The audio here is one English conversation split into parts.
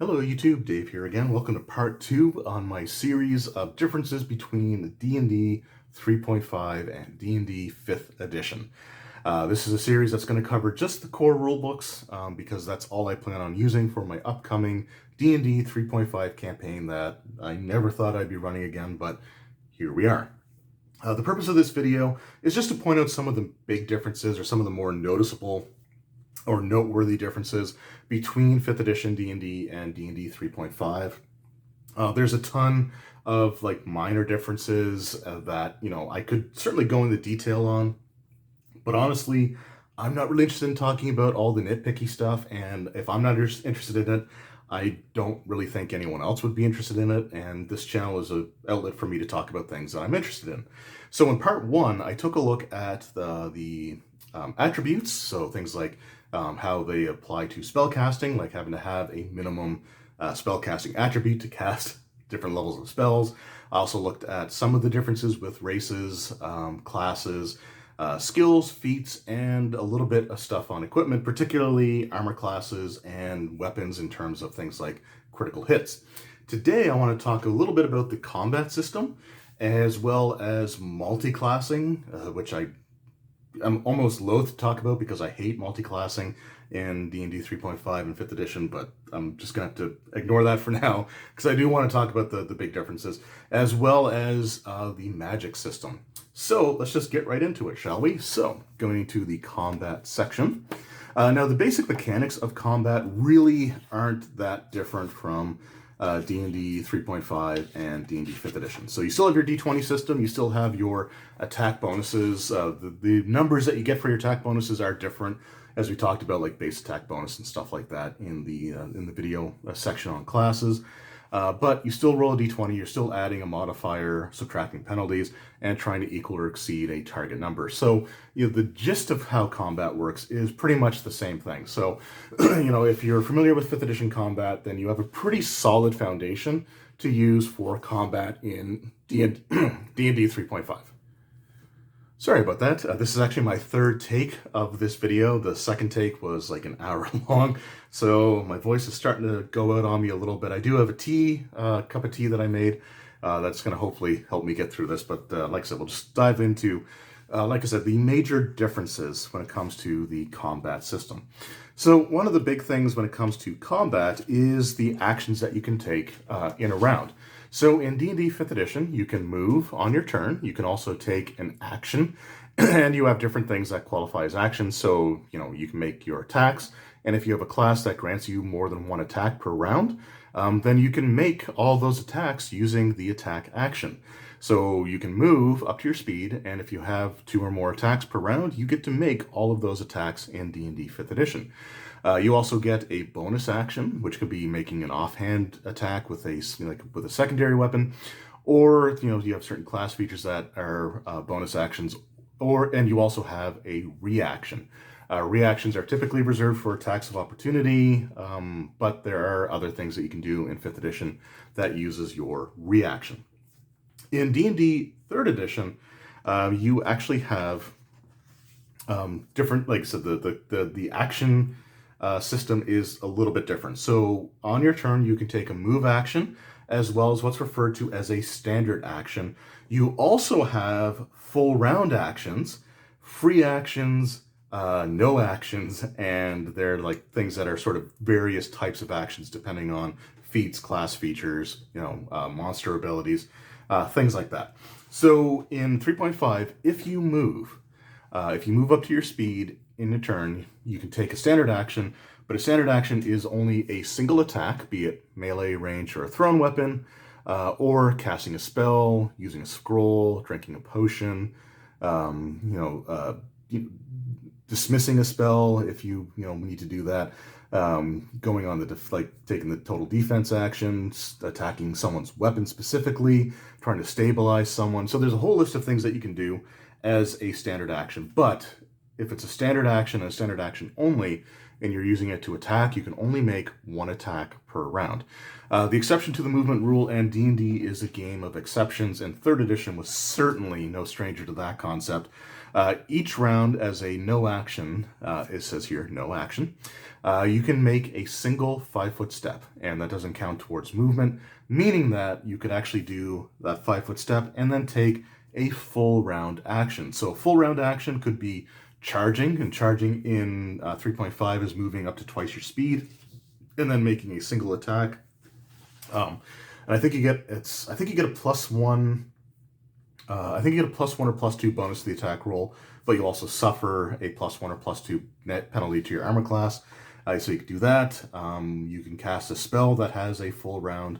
Hello YouTube, Dave here again. Welcome to part 2 on my series of differences between D&D 3.5 and D&D 5th edition. This is a series that's going to cover just the core rulebooks because that's all I plan on using for my upcoming D&D 3.5 campaign that I never thought I'd be running again, but here we are. The purpose of this video is just to point out some of the big differences or some of the more noticeable or noteworthy differences between 5th edition D&D and D&D 3.5. There's a ton of minor differences that, I could certainly go into detail on, but honestly, I'm not really interested in talking about all the nitpicky stuff, and if I'm not interested in it, I don't really think anyone else would be interested in it, and this channel is an outlet for me to talk about things that I'm interested in. So in part 1, I took a look at the attributes, so things like how they apply to spellcasting, like having to have a minimum spellcasting attribute to cast different levels of spells. I also looked at some of the differences with races, classes, skills, feats, and a little bit of stuff on equipment, particularly armor classes and weapons in terms of things like critical hits. Today I want to talk a little bit about the combat system as well as multi-classing, which I'm almost loath to talk about because I hate multi-classing in D&D 3.5 and 5th edition, but I'm just going to have to ignore that for now because I do want to talk about the big differences as well as the magic system. So let's just get right into it, shall we? So going into the combat section. Now the basic mechanics of combat really aren't that different from D&D 3.5 and D&D 5th edition. So you still have your D20 system, you still have your attack bonuses. The numbers that you get for your attack bonuses are different, as we talked about, like base attack bonus and stuff like that in the video section on classes. But you still roll a D20, you're still adding a modifier, subtracting penalties, and trying to equal or exceed a target number. So, the gist of how combat works is pretty much the same thing. So, if you're familiar with 5th edition combat, then you have a pretty solid foundation to use for combat in D&D 3.5. Sorry about that. This is actually my third take of this video. The second take was like an hour long, so my voice is starting to go out on me a little bit. I do have a cup of tea that I made that's going to hopefully help me get through this, but like I said, we'll just dive into, like I said, the major differences when it comes to the combat system. So one of the big things when it comes to combat is the actions that you can take in a round. So in D&D 5th edition, you can move on your turn. You can also take an action, and you have different things that qualify as actions. So, you can make your attacks, and if you have a class that grants you more than one attack per round, then you can make all those attacks using the attack action. So you can move up to your speed, and if you have 2 or more attacks per round, you get to make all of those attacks in D&D 5th edition. You also get a bonus action, which could be making an offhand attack with a secondary weapon, or you have certain class features that are bonus actions, and you also have a reaction. Reactions are typically reserved for attacks of opportunity, but there are other things that you can do in 5th edition that uses your reaction. In D&D 3rd edition, you actually have different, like I said, the action system is a little bit different. So on your turn, you can take a move action as well as what's referred to as a standard action. You also have full round actions, free actions, no actions, and they're like things that are sort of various types of actions depending on feats, class features, monster abilities, things like that. So in 3.5, if you move up to your speed in a turn, you can take a standard action, but a standard action is only a single attack, be it melee, range, or a thrown weapon, or casting a spell, using a scroll, drinking a potion, dismissing a spell if you need to do that, going on taking the total defense action, attacking someone's weapon specifically, trying to stabilize someone. So there's a whole list of things that you can do as a standard action, but if it's a standard action and a standard action only, and you're using it to attack, you can only make 1 attack per round. The exception to the movement rule, and D&D is a game of exceptions, and 3rd edition was certainly no stranger to that concept. Each round as a no action, it says here, no action, you can make a single 5-foot step, and that doesn't count towards movement, meaning that you could actually do that 5-foot step and then take a full round action. So a full round action could be charging, and charging in 3.5 is moving up to twice your speed, and then making a single attack. And I think you get a +1. I think you get a +1 or +2 bonus to the attack roll, but you also suffer a +1 or +2 net penalty to your armor class. So you can do that. You can cast a spell that has a full round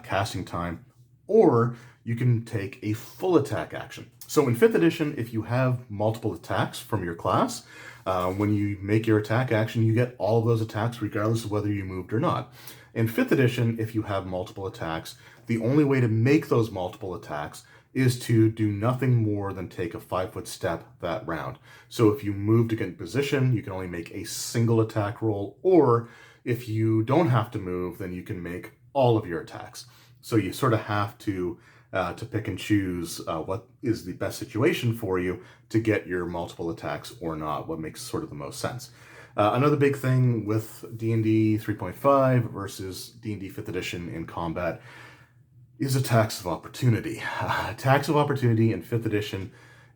casting time, or you can take a full attack action. So in 5th edition, if you have multiple attacks from your class, when you make your attack action, you get all of those attacks regardless of whether you moved or not. In 5th edition, if you have multiple attacks, the only way to make those multiple attacks is to do nothing more than take a 5-foot step that round. So if you move to get in position, you can only make a single attack roll, or if you don't have to move, then you can make all of your attacks. So you sort of have to pick and choose what is the best situation for you to get your multiple attacks or not, what makes sort of the most sense. Another big thing with D&D 3.5 versus D&D 5th edition in combat is attacks of opportunity. Attacks of opportunity in 5th edition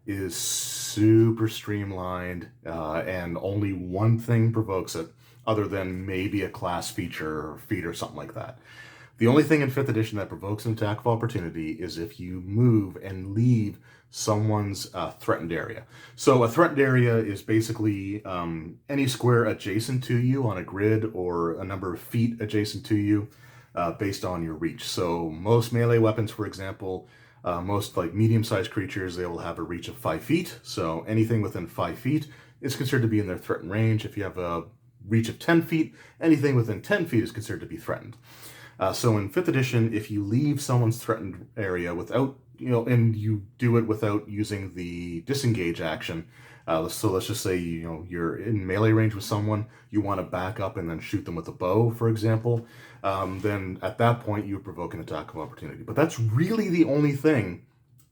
is super streamlined, and only one thing provokes it, other than maybe a class feature or feat or something like that. The only thing in 5th edition that provokes an attack of opportunity is if you move and leave someone's threatened area. So a threatened area is basically any square adjacent to you on a grid, or a number of feet adjacent to you, based on your reach. So most melee weapons, for example, most like medium-sized creatures, they will have a reach of 5 feet. So anything within 5 feet is considered to be in their threatened range. If you have a reach of 10 feet, anything within 10 feet is considered to be threatened. So in 5th edition, if you leave someone's threatened area without, and you do it without using the disengage action, so let's just say, you're in melee range with someone, you want to back up and then shoot them with a bow, for example, then at that point you provoke an attack of opportunity. But that's really the only thing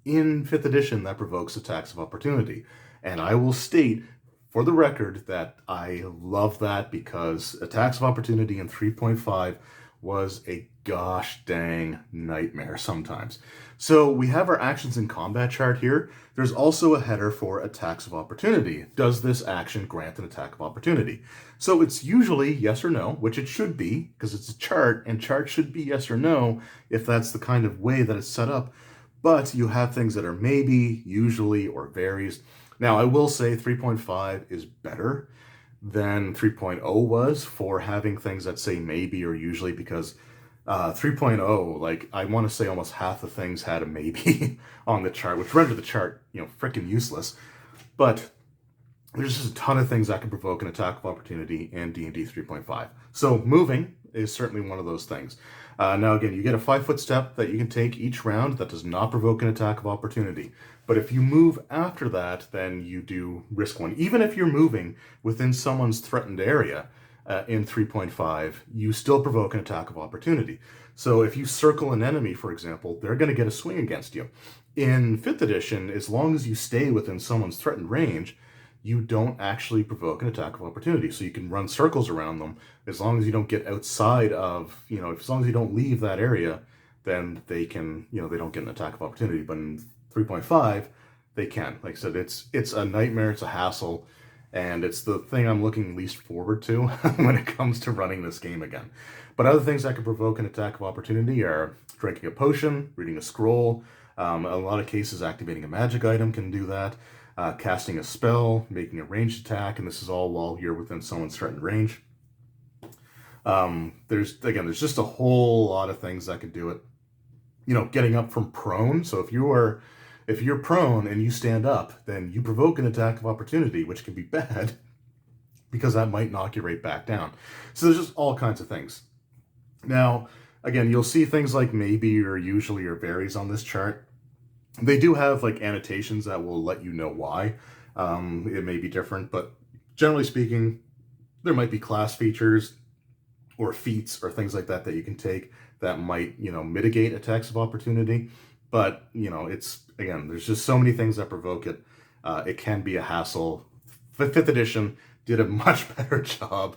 in 5th edition that provokes attacks of opportunity. And I will state, for the record, that I love that, because attacks of opportunity in 3.5 was a gosh dang nightmare sometimes. So we have our actions in combat chart here. There's also a header for attacks of opportunity. Does this action grant an attack of opportunity? So it's usually yes or no, which it should be, because it's a chart, and chart should be yes or no if that's the kind of way that it's set up. But you have things that are maybe, usually, or varies. Now, I will say 3.5 is better than 3.0 was for having things that say maybe or usually, because 3.0, like, I want to say almost half the things had a maybe on the chart, which rendered the chart, freaking useless. But there's just a ton of things that can provoke an attack of opportunity in D&D 3.5. So moving is certainly one of those things. Now, again, you get a 5-foot step that you can take each round that does not provoke an attack of opportunity. But if you move after that, then you do risk one. Even if you're moving within someone's threatened area in 3.5, you still provoke an attack of opportunity. So if you circle an enemy, for example, they're going to get a swing against you. In 5th edition, as long as you stay within someone's threatened range, you don't actually provoke an attack of opportunity. So you can run circles around them. As long as you don't get outside of, as long as you don't leave that area, then they can, they don't get an attack of opportunity. But in 3.5, they can. Like I said, it's a nightmare, it's a hassle, and it's the thing I'm looking least forward to when it comes to running this game again. But other things that can provoke an attack of opportunity are drinking a potion, reading a scroll, a lot of cases activating a magic item can do that. Casting a spell, making a ranged attack, and this is all while you're within someone's threatened range. There's just a whole lot of things that could do it. Getting up from prone. So if you're prone and you stand up, then you provoke an attack of opportunity, which can be bad because that might knock you right back down. So there's just all kinds of things. Now, again, you'll see things like maybe or usually or varies on this chart. They do have like annotations that will let you know why. It may be different, but generally speaking, there might be class features or feats or things like that that you can take that might, mitigate attacks of opportunity. But, there's just so many things that provoke it. it can be a hassle. Fifth edition did a much better job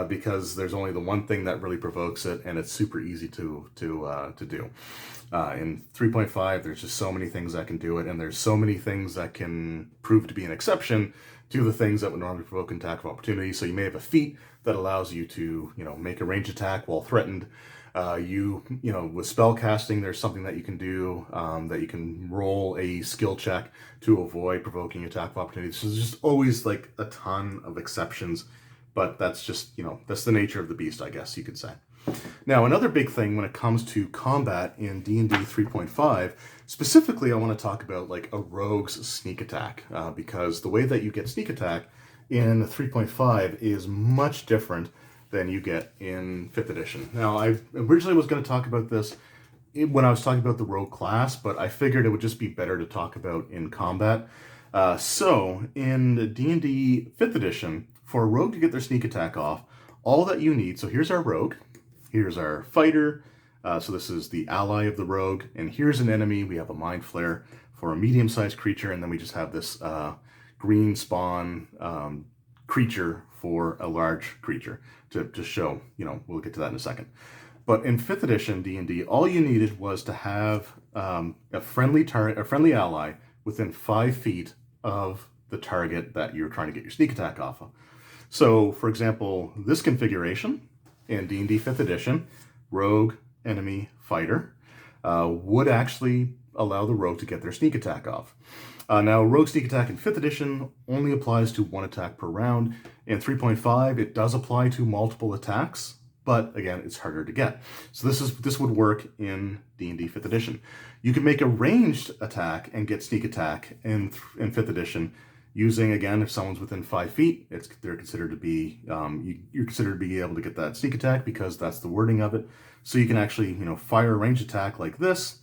because there's only the one thing that really provokes it, and it's super easy to do. In 3.5, there's just so many things that can do it, and there's so many things that can prove to be an exception to the things that would normally provoke an attack of opportunity. So you may have a feat that allows you to, make a ranged attack while threatened. With spell casting, there's something that you can do that you can roll a skill check to avoid provoking attack of opportunity. So there's just always like a ton of exceptions, but that's just, that's the nature of the beast, I guess you could say. Now, another big thing when it comes to combat in D&D 3.5, specifically I want to talk about like a rogue's sneak attack, because the way that you get sneak attack in 3.5 is much different than you get in 5th edition. Now, I originally was going to talk about this when I was talking about the rogue class, but I figured it would just be better to talk about in combat. So, in D&D 5th edition, for a rogue to get their sneak attack off, all that you need, so here's our rogue, here's our fighter, so this is the ally of the rogue, and here's an enemy. We have a mind flare for a medium-sized creature, and then we just have this green spawn creature for a large creature to show, we'll get to that in a second. But in 5th edition D&D, all you needed was to have a friendly ally within 5 feet of the target that you're trying to get your sneak attack off of. So, for example, this configuration in D&D 5th edition, rogue, enemy, fighter, would actually allow the rogue to get their sneak attack off. Now, rogue sneak attack in 5th edition only applies to 1 attack per round. In 3.5, it does apply to multiple attacks, but again, it's harder to get. So this would work in D&D 5th edition. You can make a ranged attack and get sneak attack in 5th edition using, again, if someone's within 5 feet, they're considered to be, you're considered to be able to get that sneak attack because that's the wording of it. So you can actually, fire a ranged attack like this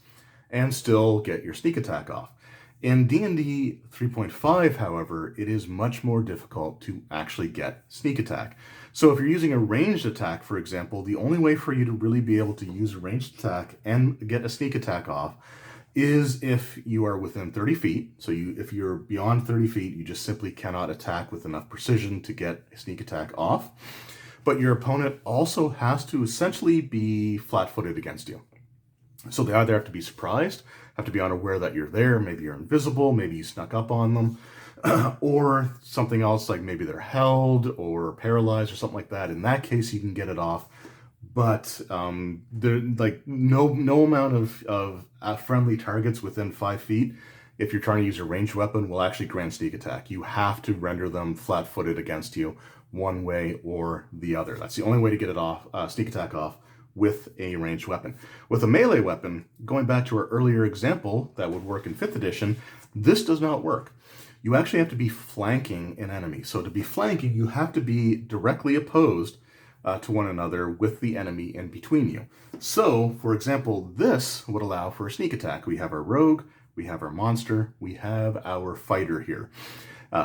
and still get your sneak attack off. In D&D 3.5, however, it is much more difficult to actually get sneak attack. So if you're using a ranged attack, for example, the only way for you to really be able to use a ranged attack and get a sneak attack off is if you are within 30 feet. So if you're beyond 30 feet, you just simply cannot attack with enough precision to get a sneak attack off. But your opponent also has to essentially be flat-footed against you. So they either have to be surprised, have to be unaware that you're there, maybe you're invisible, maybe you snuck up on them, or something else like maybe they're held or paralyzed or something like that. In that case, you can get it off. But no amount of friendly targets within 5 feet, if you're trying to use a ranged weapon, will actually grant sneak attack. You have to render them flat-footed against you one way or the other. That's the only way to get it off, sneak attack off, with a ranged weapon. With a melee weapon, going back to our earlier example that would work in 5th edition, this does not work. You actually have to be flanking an enemy. So to be flanking, you have to be directly opposed to one another with the enemy in between you. So, for example, this would allow for a sneak attack. We have our rogue, we have our monster, we have our fighter here.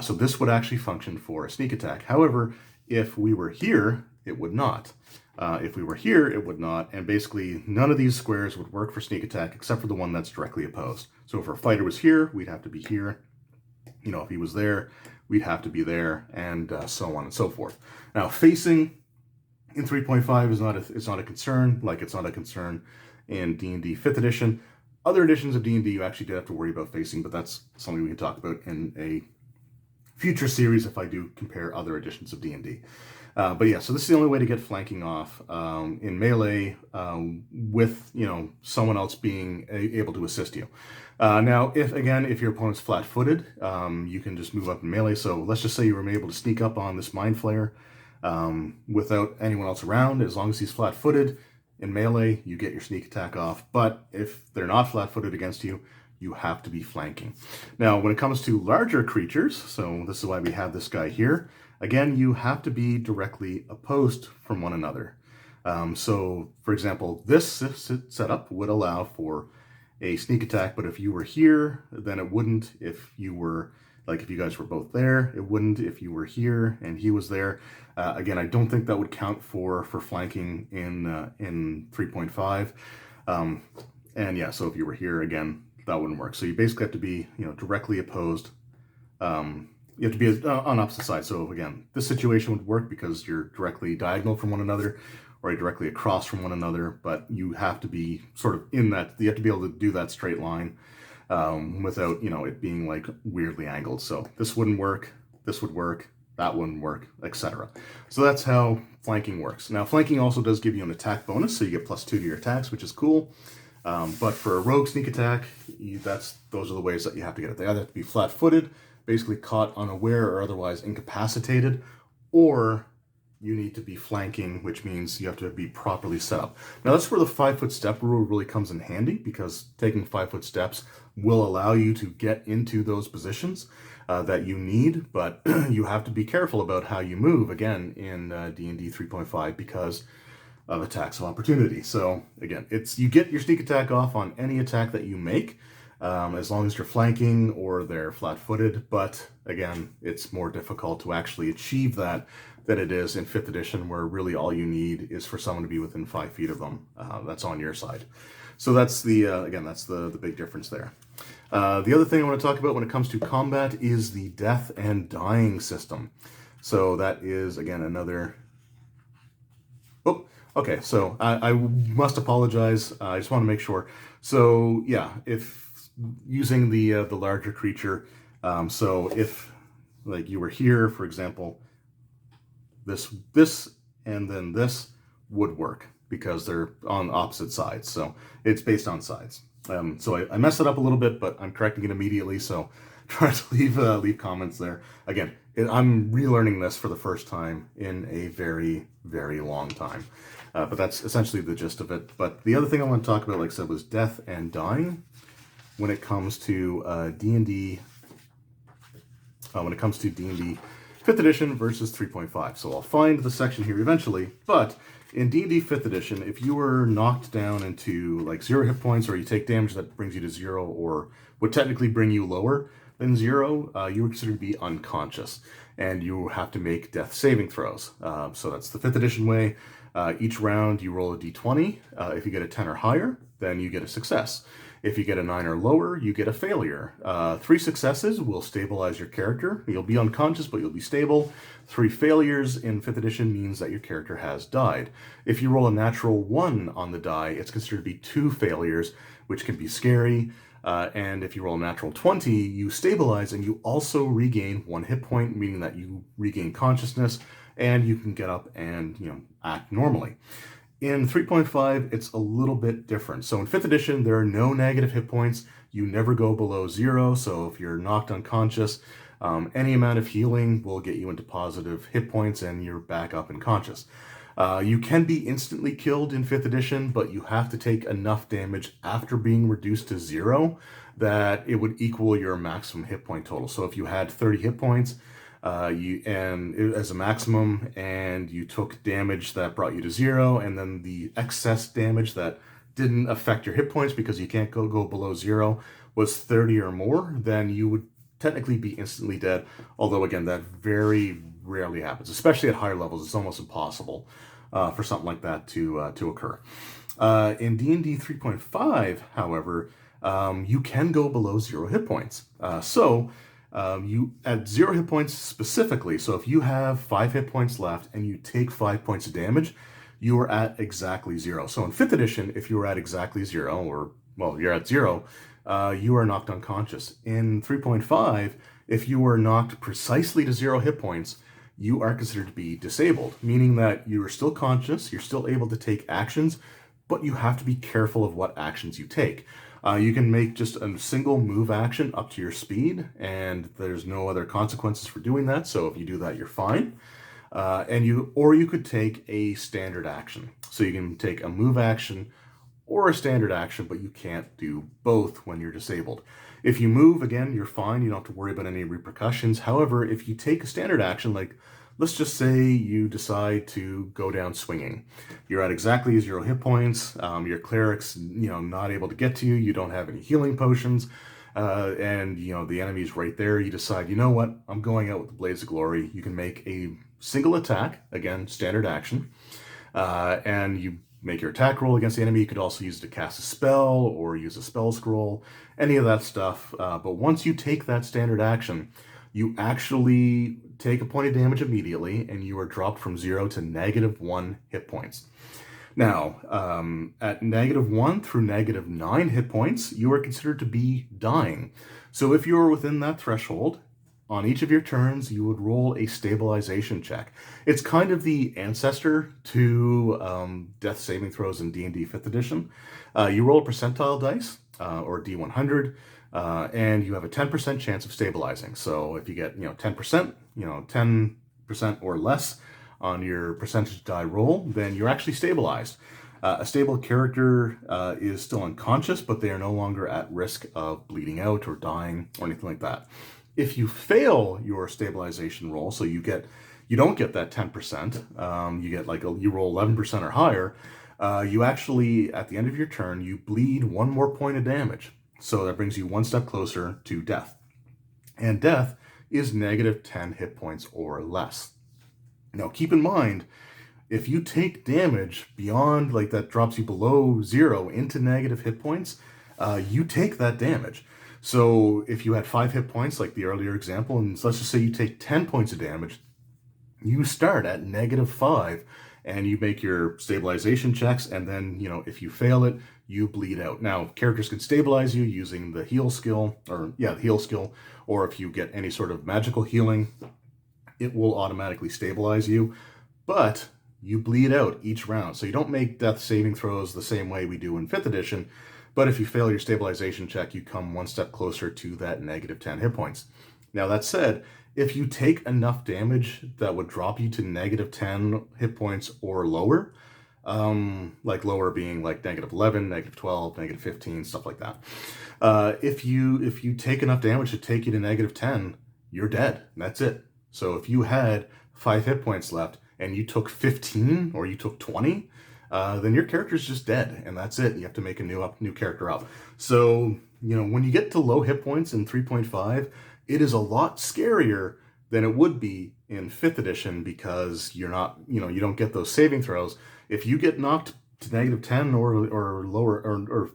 So this would actually function for a sneak attack. However, if we were here, it would not. If we were here, it would not, and basically none of these squares would work for sneak attack except for the one that's directly opposed. So if our fighter was here, we'd have to be here. If he was there, we'd have to be there, and so on and so forth. Now, facing in 3.5 is not a concern, like it's not a concern in D&D 5th edition. Other editions of D&D, you actually do have to worry about facing, but that's something we can talk about in a future series if I do compare other editions of D&D. But yeah, so this is the only way to get flanking off in melee with, someone else being able to assist you. Now, if your opponent's flat-footed, you can just move up in melee. So let's just say you were able to sneak up on this mind flayer without anyone else around. As long as he's flat-footed in melee, you get your sneak attack off. But if they're not flat-footed against you, you have to be flanking. Now, when it comes to larger creatures, so this is why we have this guy here, again, you have to be directly opposed from one another. So, for example, this setup would allow for a sneak attack, but if you were here, then it wouldn't. If you guys were both there, it wouldn't. If you were here and he was there, again, I don't think that would count for flanking in 3.5. And yeah, so if you were here, again, that wouldn't work. So you basically have to be, directly opposed You have to be on opposite sides. So again, this situation would work because you're directly diagonal from one another, or you're directly across from one another, but you have to be sort of in that, you have to be able to do that straight line without, it being like weirdly angled. So this wouldn't work, this would work, that wouldn't work, etc. So that's how flanking works. Now, flanking also does give you an attack bonus, so you get +2 to your attacks, which is cool. But for a rogue sneak attack, those are the ways that you have to get it. They either have to be flat-footed, basically caught unaware or otherwise incapacitated, or you need to be flanking, which means you have to be properly set up. Now that's where the 5-foot step rule really comes in handy, because taking 5-foot steps will allow you to get into those positions that you need, but you have to be careful about how you move, again, in D&D 3.5 because of attacks of opportunity. So again, you get your sneak attack off on any attack that you make, as long as you're flanking or they're flat-footed, but again, it's more difficult to actually achieve that than it is in 5th edition, where really all you need is for someone to be within 5 feet of them. That's on your side. So that's the big difference there. The other thing I want to talk about when it comes to combat is the death and dying system. So that is, again, another... Oh, okay, so I must apologize. I just want to make sure. So yeah, if using the larger creature, so if like you were here, for example, this and then this would work because they're on opposite sides. So it's based on sides. So I messed it up a little bit, but I'm correcting it immediately. So try to leave comments there. Again, I'm relearning this for the first time in a very, very long time. But that's essentially the gist of it. But the other thing I want to talk about, like I said, was death and dying when it comes to D&D. When it comes to D&D 5th edition versus 3.5. So I'll find the section here eventually, but in D&D 5th edition, if you were knocked down into like 0 hit points, or you take damage that brings you to 0, or would technically bring you lower than 0, you were considered to be unconscious, and you have to make death saving throws. So that's the 5th edition way. Each round you roll a d20. If you get a 10 or higher, then you get a success. If you get a 9 or lower, you get a failure. 3 successes will stabilize your character. You'll be unconscious, but you'll be stable. 3 failures in 5th edition means that your character has died. If you roll a natural 1 on the die, it's considered to be 2 failures, which can be scary. And if you roll a natural 20, you stabilize and you also regain 1 hit point, meaning that you regain consciousness and you can get up and act normally. In 3.5, it's a little bit different. So in 5th edition, there are no negative hit points. You never go below 0. So if you're knocked unconscious, any amount of healing will get you into positive hit points and you're back up and conscious. You can be instantly killed in 5th edition, but you have to take enough damage after being reduced to 0 that it would equal your maximum hit point total. So if you had 30 hit points, as a maximum, and you took damage that brought you to 0, and then the excess damage that didn't affect your hit points because you can't go below 0 was 30 or more, then you would technically be instantly dead. Although again, that very rarely happens, especially at higher levels. It's almost impossible for something like that to occur. In D&D 3.5, however, you can go below 0 hit points. You at 0 hit points specifically, so if you have 5 hit points left and you take 5 points of damage, you are at exactly 0. So in 5th edition, if you were at exactly 0, or, well, you're at 0, you are knocked unconscious. In 3.5, if you were knocked precisely to 0 hit points, you are considered to be disabled, meaning that you are still conscious, you're still able to take actions, but you have to be careful of what actions you take. You can make just a single move action up to your speed, and there's no other consequences for doing that. So if you do that, you're fine. Or you could take a standard action. So you can take a move action or a standard action, but you can't do both when you're disabled. If you move, again, you're fine. You don't have to worry about any repercussions. However, if you take a standard action, like let's just say you decide to go down swinging. You're at exactly 0 hit points. Your cleric's, not able to get to you. You don't have any healing potions. And, the enemy's right there. You decide, you know what? I'm going out with the Blades of Glory. You can make a single attack, again, standard action. And you make your attack roll against the enemy. You could also use it to cast a spell or use a spell scroll, any of that stuff. But once you take that standard action, you actually take a point of damage immediately, and you are dropped from 0 to -1 hit points. Now, at -1 through -9 hit points, you are considered to be dying. So if you are within that threshold, on each of your turns, you would roll a stabilization check. It's kind of the ancestor to death saving throws in D&D 5th edition. You roll a percentile dice, or D100, and you have a 10% chance of stabilizing. So if you get 10%, 10% or less on your percentage die roll, then you're actually stabilized. A stable character is still unconscious, but they are no longer at risk of bleeding out or dying or anything like that. If you fail your stabilization roll, so you don't get that 10%, you get you roll 11% or higher, you actually, at the end of your turn, you bleed one more point of damage. So that brings you one step closer to death. And death is -10 hit points or less. Now, keep in mind, if you take damage beyond, that drops you below 0 into negative hit points, you take that damage. So if you had 5 hit points, like the earlier example, and let's just say you take 10 points of damage, you start at -5, and you make your stabilization checks, and then, if you fail it, you bleed out. Now, characters can stabilize you using the heal skill, or if you get any sort of magical healing, it will automatically stabilize you, but you bleed out each round. So you don't make death saving throws the same way we do in 5th edition, but if you fail your stabilization check, you come one step closer to that -10 hit points. Now, that said, if you take enough damage that would drop you to -10 hit points or lower, lower being -11, -12, -15, stuff like that. If you take enough damage to take you to -10, you're dead. That's it. So if you had 5 hit points left and you took 15 or you took 20, then your character's just dead, and that's it. You have to make a new character up. So, when you get to low hit points in 3.5, it is a lot scarier than it would be in 5th edition, because you're not, you don't get those saving throws. If you get knocked to -10 or lower, or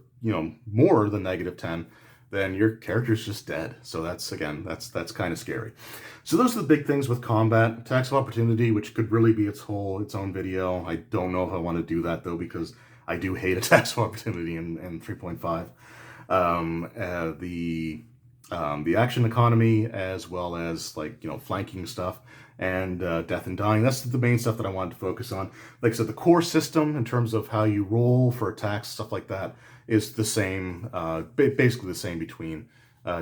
more than -10, then your character's just dead. So that's kind of scary. So those are the big things with combat. Attacks of opportunity, which could really be its own video. I don't know if I want to do that, though, because I do hate attacks of opportunity in 3.5. The action economy, as well as flanking stuff, and death and dying. That's the main stuff that I wanted to focus on. Like I said, the core system in terms of how you roll for attacks, stuff like that, is the same, basically the same between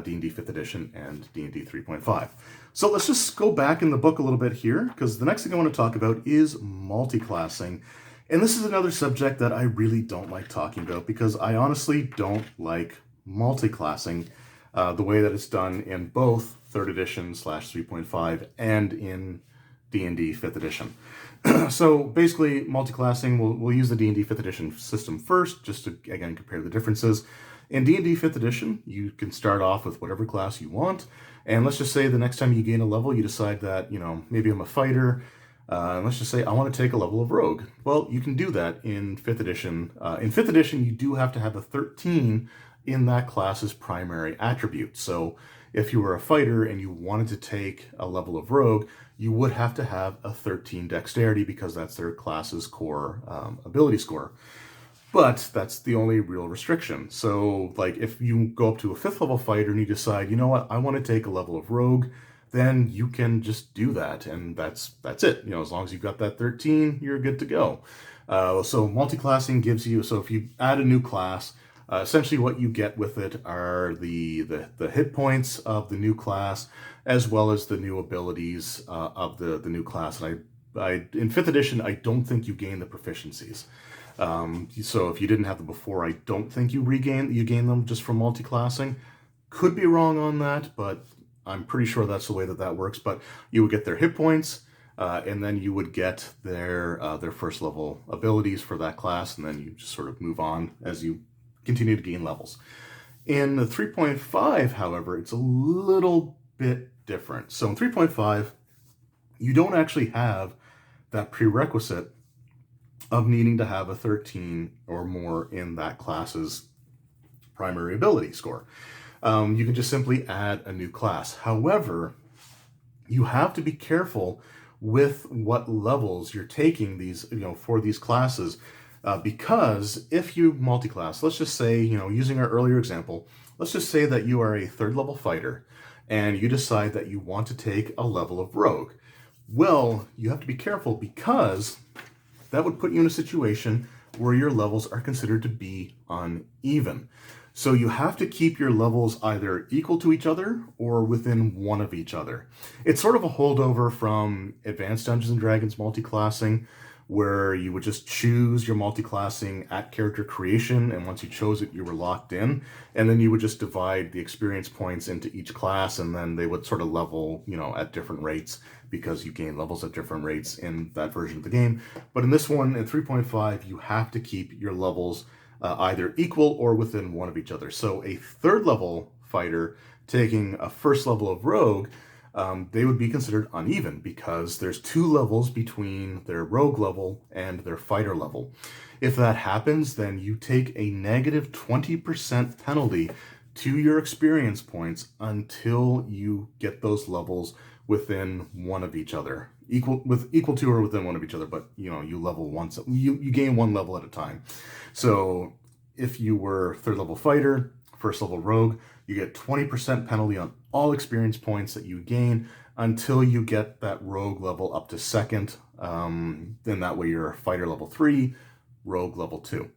D&D 5th edition and D&D 3.5. So let's just go back in the book a little bit here, because the next thing I want to talk about is multiclassing. And this is another subject that I really don't like talking about, because I honestly don't like multiclassing the way that it's done in both 3rd edition / 3.5 and in D&D 5th edition. So basically, multiclassing, we'll use the D&D 5th edition system first, just to, again, compare the differences. In D&D 5th edition, you can start off with whatever class you want, and let's just say the next time you gain a level, you decide that, maybe I'm a fighter, and let's just say I want to take a level of rogue. Well, you can do that in 5th edition. In 5th edition, you do have to have a 13 in that class's primary attribute. So if you were a fighter and you wanted to take a level of rogue, you would have to have a 13 dexterity, because that's their class's core ability score. But that's the only real restriction. So, if you go up to a 5th level fighter and you decide, you know what, I want to take a level of rogue, then you can just do that, and that's it. As long as you've got that 13, you're good to go. So multiclassing gives you, so if you add a new class, essentially what you get with it are the hit points of the new class, as well as the new abilities of the new class. And in 5th edition, I don't think you gain the proficiencies. So if you didn't have them before, I don't think you gain them just from multiclassing. Could be wrong on that, but I'm pretty sure that's the way that works. But you would get their hit points, and then you would get their first level abilities for that class, and then you just sort of move on as you continue to gain levels. In the 3.5, however, it's a little bit different. So in 3.5, you don't actually have that prerequisite of needing to have a 13 or more in that class's primary ability score. You can just simply add a new class. However, you have to be careful with what levels you're taking these, for these classes, because if you multi-class, let's just say, using our earlier example, let's just say that you are a third level fighter and you decide that you want to take a level of rogue. Well, you have to be careful because that would put you in a situation where your levels are considered to be uneven. So you have to keep your levels either equal to each other or within one of each other. It's sort of a holdover from Advanced Dungeons and Dragons multi-classing, where you would just choose your multi-classing at character creation, and once you chose it, you were locked in, and then you would just divide the experience points into each class, and then they would sort of level, at different rates, because you gain levels at different rates in that version of the game. But in this one, in 3.5, you have to keep your levels either equal or within one of each other. So a third level fighter taking a first level of rogue, they would be considered uneven because there's 2 levels between their rogue level and their fighter level. If that happens, then you take a negative 20% penalty to your experience points until you get those levels within one of each other. Equal to or within one of each other, but you level once, you gain 1 level at a time. So if you were third level fighter, first level rogue, you get 20% penalty on all experience points that you gain until you get that rogue level up to second. Then that way you're fighter level 3, rogue level 2.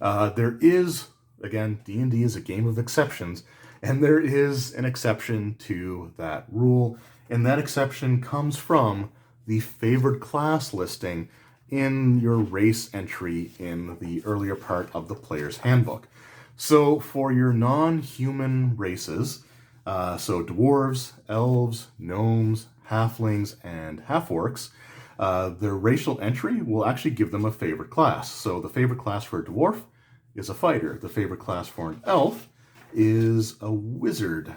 There is, again, D&D is a game of exceptions, and there is an exception to that rule, and that exception comes from the favored class listing in your race entry in the earlier part of the player's handbook. So for your non-human races, so dwarves, elves, gnomes, halflings, and half-orcs, their racial entry will actually give them a favorite class. So the favorite class for a dwarf is a fighter. The favorite class for an elf is a wizard.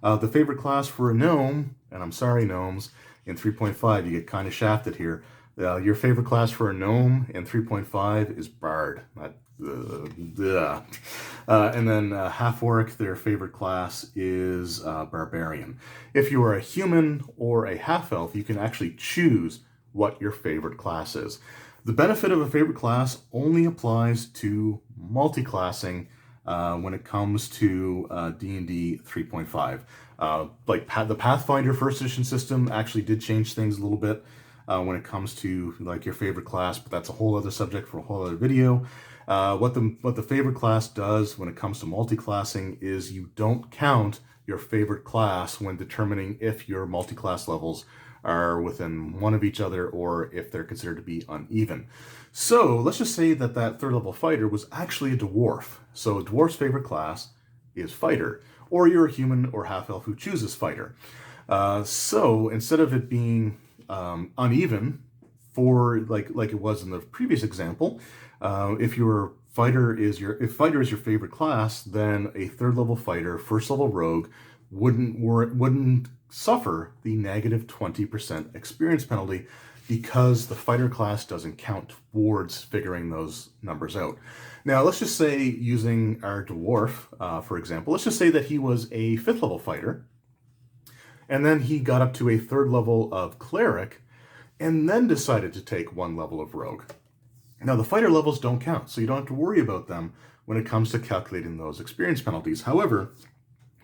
The favorite class for a gnome, and I'm sorry gnomes, in 3.5 you get kind of shafted here. Your favorite class for a gnome in 3.5 is bard. And then half-orc, their favorite class is barbarian. If you are a human or a half-elf, you can actually choose what your favorite class is. The benefit of a favorite class only applies to multi-classing when it comes to D&D 3.5. The Pathfinder first edition system actually did change things a little bit when it comes to your favorite class, but that's a whole other subject for a whole other video. What the favorite class does when it comes to multi-classing is you don't count your favorite class when determining if your multi-class levels are within one of each other or if they're considered to be uneven. So let's just say that third level fighter was actually a dwarf. So a dwarf's favorite class is fighter, or you're a human or half-elf who chooses fighter. So instead of it being uneven for like it was in the previous example, if fighter is your favorite class, then a third level fighter, first level rogue wouldn't suffer the negative 20% experience penalty because the fighter class doesn't count towards figuring those numbers out. Now, let's just say, using our dwarf, for example, let's just say that he was a 5th level fighter, and then he got up to a 3rd level of cleric, and then decided to take 1 level of rogue. Now, the fighter levels don't count, so you don't have to worry about them when it comes to calculating those experience penalties. However,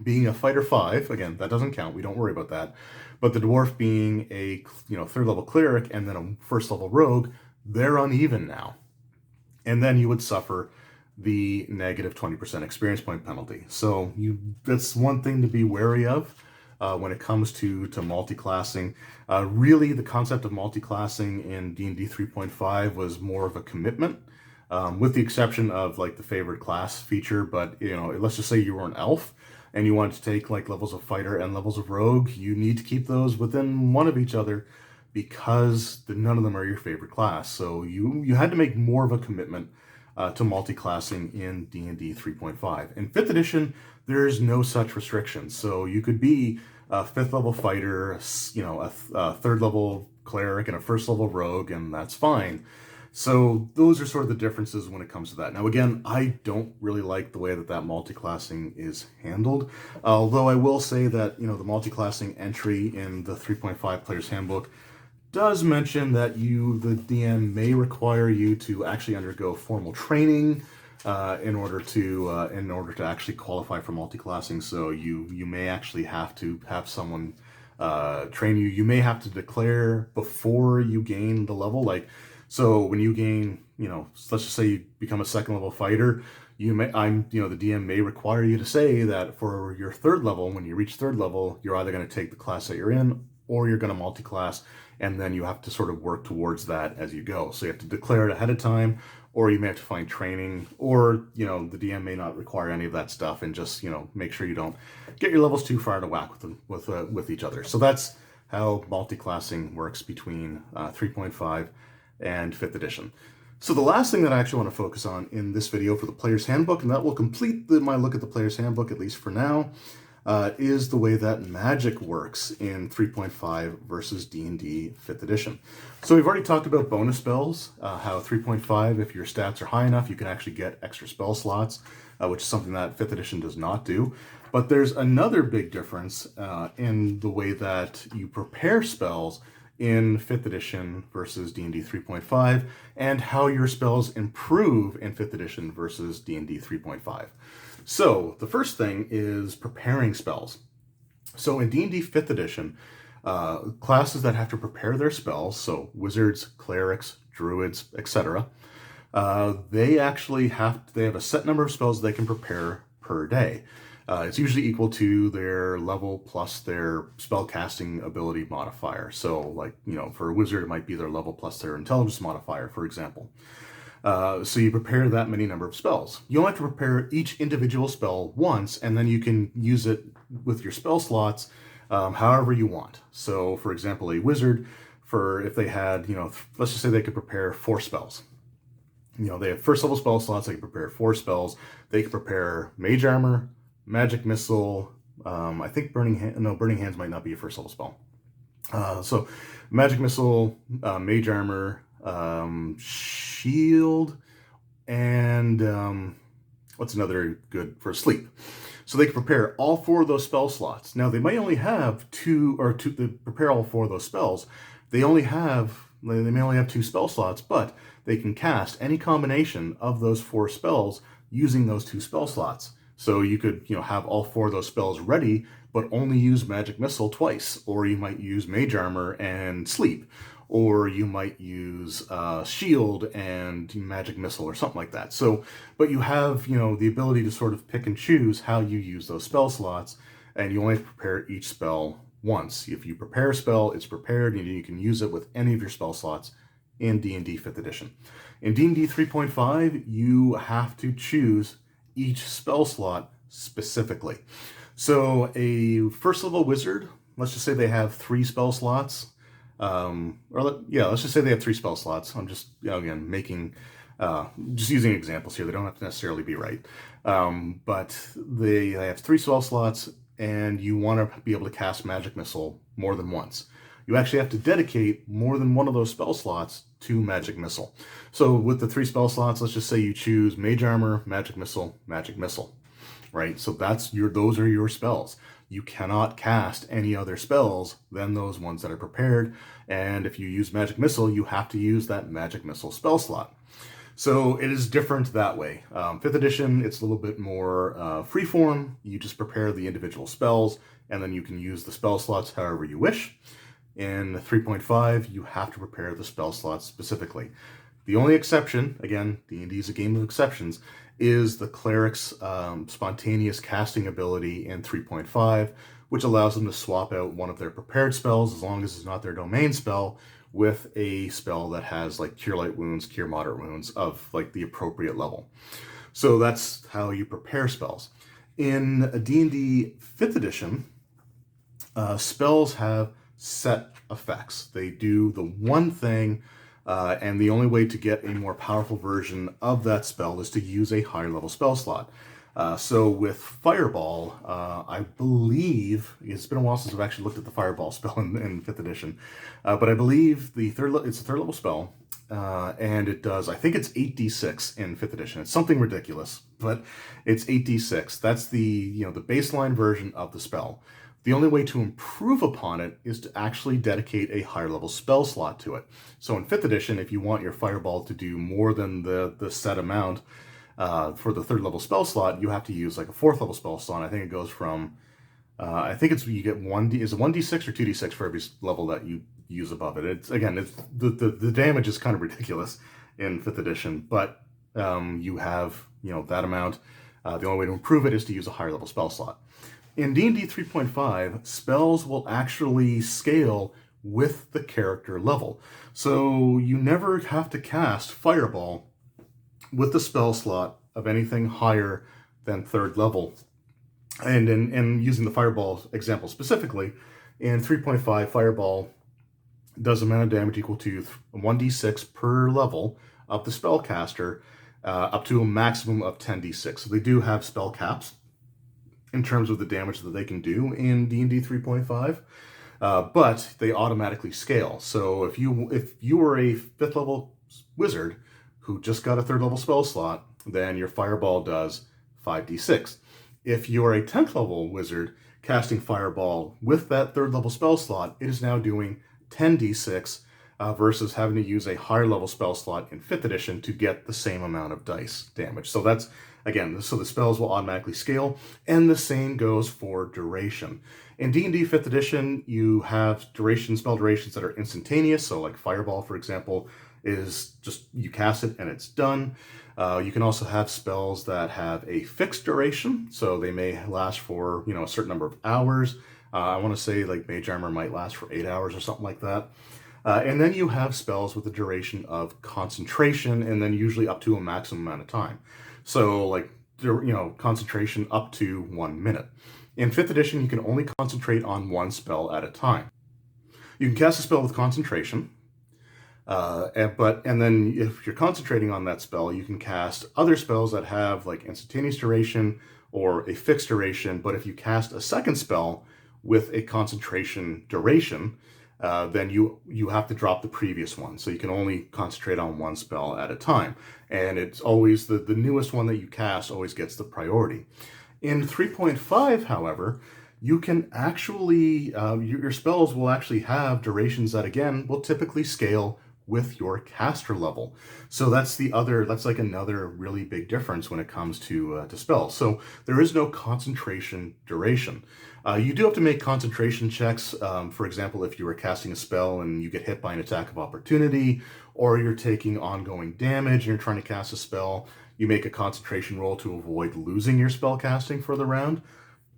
being a fighter 5, again, that doesn't count, we don't worry about that. But the dwarf being a 3rd level cleric and then a 1st level rogue, they're uneven now. And then you would suffer the negative 20% experience point penalty. So that's one thing to be wary of when it comes to multi-classing. Really, the concept of multi-classing in D&D 3.5 was more of a commitment, with the exception of the favorite class feature. But let's just say you were an elf and you wanted to take levels of fighter and levels of rogue, you need to keep those within one of each other because none of them are your favorite class. So you had to make more of a commitment to multi-classing in D&D 3.5. In 5th edition, there's no such restrictions. So you could be a 5th level fighter, a 3rd level cleric, and a 1st level rogue, and that's fine. So those are sort of the differences when it comes to that. Now, again, I don't really like the way that multi-classing is handled. Although I will say that, the multi-classing entry in the 3.5 Player's Handbook does mention that the DM may require you to actually undergo formal training in order to actually qualify for multi-classing. So you may actually have to have someone train you. You may have to declare before you gain the level. So when you gain, let's just say you become a second level fighter, the DM may require you to say that for your third level, when you reach third level, you're either going to take the class that you're in or you're going to multi-class, and then you have to sort of work towards that as you go. So you have to declare it ahead of time, or you may have to find training, or, the DM may not require any of that stuff, and just, make sure you don't get your levels too far to whack with each other. So that's how multi-classing works between 3.5 and 5th edition. So the last thing that I actually want to focus on in this video for the Player's Handbook, and that will complete my look at the Player's Handbook, at least for now, is the way that magic works in 3.5 versus D&D 5th edition. So we've already talked about bonus spells, how 3.5, if your stats are high enough, you can actually get extra spell slots, which is something that 5th edition does not do. But there's another big difference in the way that you prepare spells in 5th edition versus D&D 3.5, and how your spells improve in 5th edition versus D&D 3.5. So the first thing is preparing spells. So in D&D 5th edition, classes that have to prepare their spells, so wizards, clerics, druids, etc., they have a set number of spells they can prepare per day. It's usually equal to their level plus their spell casting ability modifier. So for a wizard, it might be their level plus their intelligence modifier, for example. So you prepare that many number of spells. You only have to prepare each individual spell once, and then you can use it with your spell slots however you want. So for example, a wizard, if they had, let's just say they could prepare 4 spells. They have first level spell slots, they can prepare 4 spells. They can prepare Mage Armor, Magic Missile, I think Burning Hands might not be a first level spell. So Magic Missile, Mage Armor, Shield, and what's another good for sleep? So they can prepare all 4 of those spell slots. Now they might only have to prepare all 4 of those spells. They may only have 2 spell slots, but they can cast any combination of those 4 spells using those 2 spell slots. So you could, have all 4 of those spells ready, but only use Magic Missile twice, or you might use Mage Armor and Sleep, or you might use Shield and Magic Missile or something like that. So, but you have, the ability to sort of pick and choose how you use those spell slots, and you only have to prepare each spell once. If you prepare a spell, it's prepared, and you can use it with any of your spell slots in D&D 5th edition. In D&D 3.5, you have to choose each spell slot specifically. So a first level wizard, let's just say they have 3 spell slots. Let's just say they have 3 spell slots. I'm just, again, just using examples here. They don't have to necessarily be right. But they have 3 spell slots, and you want to be able to cast Magic Missile more than once. You actually have to dedicate more than one of those spell slots to Magic Missile. So with the 3 spell slots, let's just say you choose Mage Armor, Magic Missile, right? So those are your spells. You cannot cast any other spells than those ones that are prepared. And if you use Magic Missile, you have to use that Magic Missile spell slot. So it is different that way. 5th edition, it's a little bit more freeform. You just prepare the individual spells, and then you can use the spell slots however you wish. In 3.5, you have to prepare the spell slots specifically. The only exception, again, D&D is a game of exceptions, is the cleric's spontaneous casting ability in 3.5, which allows them to swap out one of their prepared spells, as long as it's not their domain spell, with a spell that has Cure Light Wounds, Cure Moderate Wounds of the appropriate level. So that's how you prepare spells. In D&D 5th edition, spells have set effects. They do the one thing, and the only way to get a more powerful version of that spell is to use a higher level spell slot. So with Fireball, I believe, it's been a while since I've actually looked at the Fireball spell in 5th edition, but I believe it's a 3rd level spell, and it does, I think it's 8d6 in 5th edition. It's something ridiculous, but it's 8d6. That's the baseline version of the spell. The only way to improve upon it is to actually dedicate a higher level spell slot to it. So in 5th edition, if you want your fireball to do more than the set amount for the 3rd level spell slot, you have to use like a 4th level spell slot. I think it goes from, I think it's, you get 1d, is it 1d6 or 2d6 for every level that you use above it. It's, again, it's, the damage is kind of ridiculous in 5th edition, but you have, that amount. The only way to improve it is to use a higher level spell slot. In D&D 3.5, spells will actually scale with the character level. So you never have to cast Fireball with the spell slot of anything higher than 3rd level. And in using the Fireball example specifically, in 3.5, Fireball does amount of damage equal to 1d6 per level of the spellcaster, up to a maximum of 10d6. So they do have spell caps in terms of the damage that they can do in D&D 3.5, but they automatically scale. So if you were a 5th level wizard who just got a 3rd level spell slot, then your Fireball does 5d6. If you are a 10th level wizard casting Fireball with that 3rd level spell slot, it is now doing 10d6 versus having to use a higher level spell slot in 5th edition to get the same amount of dice damage. So that's, again, so the spells will automatically scale, and the same goes for duration. In D&D 5th edition, you have spell durations that are instantaneous, so like Fireball, for example, is just, you cast it and it's done. You can also have spells that have a fixed duration, so they may last for, a certain number of hours. I want to say like Mage Armor might last for 8 hours or something like that. And then you have spells with a duration of concentration, and then usually up to a maximum amount of time. So like, concentration up to 1 minute. In 5th edition, you can only concentrate on one spell at a time. You can cast a spell with concentration, and then if you're concentrating on that spell, you can cast other spells that have like instantaneous duration or a fixed duration. But if you cast a second spell with a concentration duration, then you have to drop the previous one. So you can only concentrate on one spell at a time. And it's always the newest one that you cast always gets the priority. In 3.5, however, you can actually, your spells will actually have durations that, again, will typically scale with your caster level. So that's like another really big difference when it comes to spells. So there is no concentration duration. You do have to make concentration checks. For example, if you were casting a spell and you get hit by an attack of opportunity, or you're taking ongoing damage and you're trying to cast a spell, you make a concentration roll to avoid losing your spell casting for the round.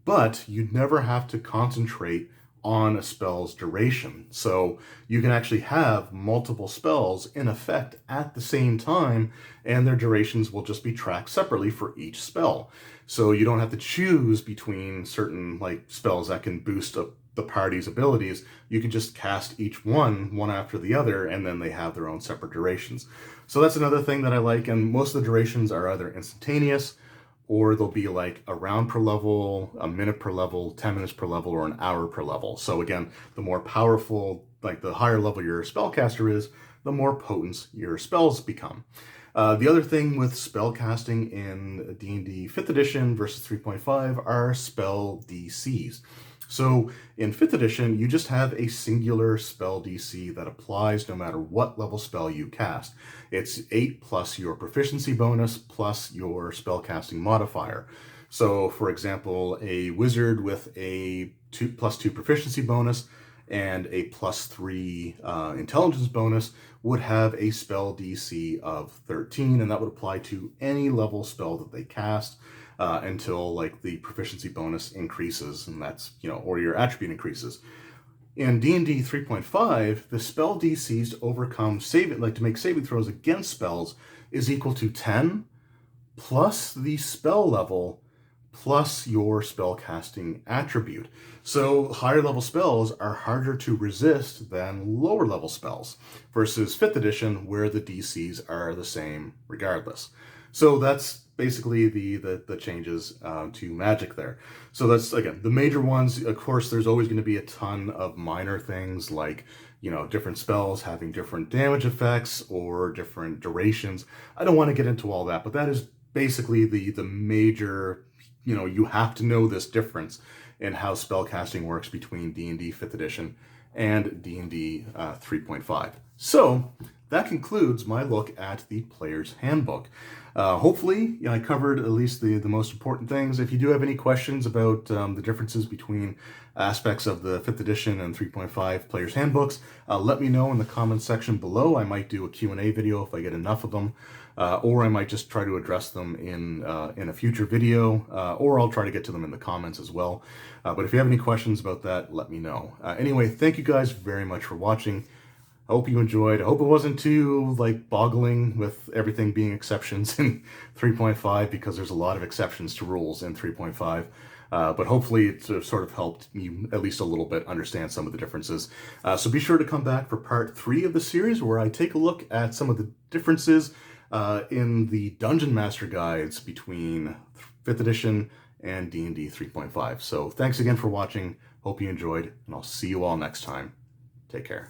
But you'd never have to concentrate on a spell's duration. So you can actually have multiple spells in effect at the same time, and their durations will just be tracked separately for each spell. So you don't have to choose between certain like spells that can boost up the party's abilities. You can just cast each one after the other, and then they have their own separate durations. So that's another thing that I like, and most of the durations are either instantaneous, or they'll be like a round per level, a minute per level, 10 minutes per level, or an hour per level. So again, the more powerful, like the higher level your spellcaster is, the more potent your spells become. The other thing with spellcasting in D&D 5th edition versus 3.5 are spell DCs. So in 5th edition, you just have a singular spell DC that applies no matter what level spell you cast. It's 8 plus your proficiency bonus plus your spellcasting modifier. So for example, a wizard with a +2 proficiency bonus and a +3 intelligence bonus would have a spell DC of 13, and that would apply to any level spell that they cast. Until like the proficiency bonus increases, and that's, or your attribute increases. In D&D 3.5, the spell DCs to overcome to make saving throws against spells is equal to 10 plus the spell level plus your spellcasting attribute. So higher level spells are harder to resist than lower level spells versus 5th edition where the DCs are the same regardless. So that's basically the changes to Magic there. So that's, again, the major ones. Of course, there's always going to be a ton of minor things like, you know, different spells having different damage effects or different durations. I don't want to get into all that, but that is basically the major, you know, you have to know this difference in how spellcasting works between D&D 5th edition and D&D 3.5. So that concludes my look at the Player's Handbook. Hopefully, I covered at least the most important things. If you do have any questions about the differences between aspects of the 5th edition and 3.5 Player's Handbooks, let me know in the comments section below. I might do a Q&A video if I get enough of them, or I might just try to address them in a future video, or I'll try to get to them in the comments as well. But if you have any questions about that, let me know. Anyway, thank you guys very much for watching. I hope you enjoyed. I hope it wasn't too, like, boggling with everything being exceptions in 3.5, because there's a lot of exceptions to rules in 3.5. But hopefully it sort of helped you at least a little bit understand some of the differences. So be sure to come back for part 3 of the series, where I take a look at some of the differences in the Dungeon Master guides between 5th edition and D&D 3.5. So thanks again for watching. Hope you enjoyed, and I'll see you all next time. Take care.